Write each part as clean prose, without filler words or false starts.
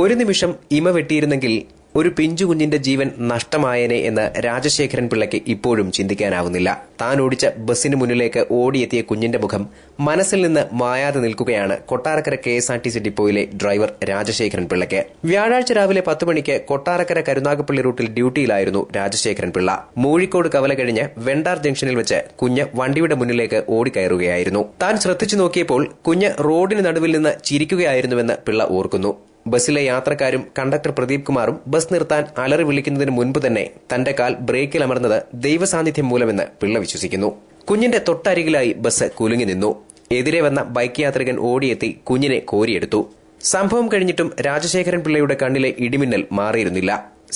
ഒരു നിമിഷം ഇമ വെട്ടിയിരുന്നെങ്കിൽ ഒരു പിഞ്ചു കുഞ്ഞിന്റെ ജീവൻ നഷ്ടമായേനെ എന്ന് രാജശേഖരൻ പിള്ളയ്ക്ക് ഇപ്പോഴും ചിന്തിക്കാനാവുന്നില്ല. താൻ ഓടിച്ച ബസ്സിന് മുന്നിലേക്ക് ഓടിയെത്തിയ കുഞ്ഞിന്റെ മുഖം മനസ്സിൽ നിന്ന് മായാതെ നിൽക്കുകയാണ് കൊട്ടാരക്കര KSRTC ഡിപ്പോയിലെ ഡ്രൈവർ രാജശേഖരൻ പിള്ളയ്ക്ക്. വ്യാഴാഴ്ച രാവിലെ 10 മണിക്ക് കൊട്ടാരക്കര കരുനാഗപ്പള്ളി റൂട്ടിൽ ഡ്യൂട്ടിയിലായിരുന്നു രാജശേഖരൻ പിള്ള. മൂഴിക്കോട് കവല കഴിഞ്ഞ് വെണ്ടാർ ജംഗ്ഷനിൽ വെച്ച് കുഞ്ഞ് വണ്ടിയുടെ മുന്നിലേക്ക് ഓടിക്കയറുകയായിരുന്നു. താൻ ശ്രദ്ധിച്ചു നോക്കിയപ്പോൾ കുഞ്ഞ് റോഡിന് നടുവിൽ നിന്ന് ചിരിക്കുകയായിരുന്നുവെന്ന് പിള്ള ഓർക്കുന്നു. ബസ്സിലെ യാത്രക്കാരും കണ്ടക്ടർ പ്രദീപ് കുമാറും ബസ് നിർത്താൻ അലറി വിളിക്കുന്നതിന് മുൻപ് തന്നെ തന്റെ കാൽ ബ്രേക്കിൽ അമർന്നത് ദൈവസാന്നിധ്യം മൂലമെന്ന് പിള്ള വിശ്വസിക്കുന്നു. കുഞ്ഞിന്റെ തൊട്ടരികിലായി ബസ് കുലുങ്ങി നിന്നു. എതിരെ വന്ന ബൈക്ക് യാത്രികൻ ഓടിയെത്തി കുഞ്ഞിനെ കോരിയെടുത്തു. സംഭവം കഴിഞ്ഞിട്ടും രാജശേഖരൻ പിള്ളയുടെ കണ്ണിലെ ഇടിമിന്നൽ മാറിയിരുന്നില്ല.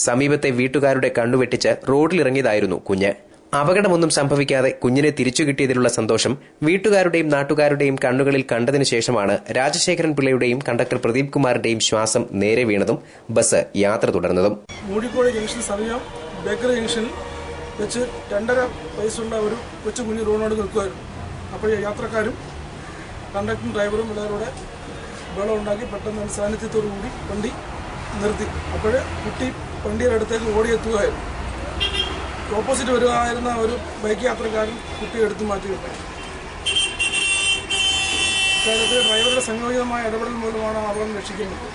സമീപത്തെ വീട്ടുകാരുടെ കണ്ണുവെട്ടിച്ച് റോഡിലിറങ്ങിയതായിരുന്നു കുഞ്ഞ്. അപകടമൊന്നും സംഭവിക്കാതെ കുഞ്ഞിനെ തിരിച്ചു കിട്ടിയതിലുള്ള സന്തോഷം വീട്ടുകാരുടെയും നാട്ടുകാരുടെയും കണ്ണുകളിൽ കണ്ടതിനു ശേഷമാണ് രാജശേഖരൻ പിള്ളയുടെയും കണ്ടക്ടർ പ്രദീപ് കുമാറിന്റെയും ശ്വാസം നേരെ വീണതും ബസ് യാത്ര തുടർന്നതും. മൂഴിക്കോട് ജംഗ്ഷൻ സമീപം ബേക്കറി ജംഗ്ഷനിൽ വെച്ച് 2.5 വയസ്സുള്ള ഒരു കൊച്ചു കുഞ്ഞ് റോഡിനോട് നിൽക്കുമായിരുന്നു. അപ്പോൾ യാത്രക്കാരും കണ്ടക്ടറും ഡ്രൈവറും എല്ലാവരുടെ ബഹളം ഉണ്ടാക്കി പെട്ടെന്ന് സാന്നിധ്യത്തോടു കൂടി വണ്ടി നിർത്തി. അപ്പോൾ കുട്ടി വണ്ടിയുടെ അടുത്തേക്ക് ഓടിയെത്തുകയായിരുന്നു. ഓപ്പോസിറ്റ് വരുമായിരുന്ന ഒരു ബൈക്ക് യാത്രക്കാരൻ കുട്ടിയെ എടുത്തു മാറ്റിയിരുന്നു. ഇക്കാര്യത്തിൽ ഡ്രൈവറുടെ സംയോജിതമായ ഇടപെടൽ മൂലമാണ് അപകടം രക്ഷിക്കുന്നത്.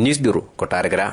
News bureau, Kottarakkara.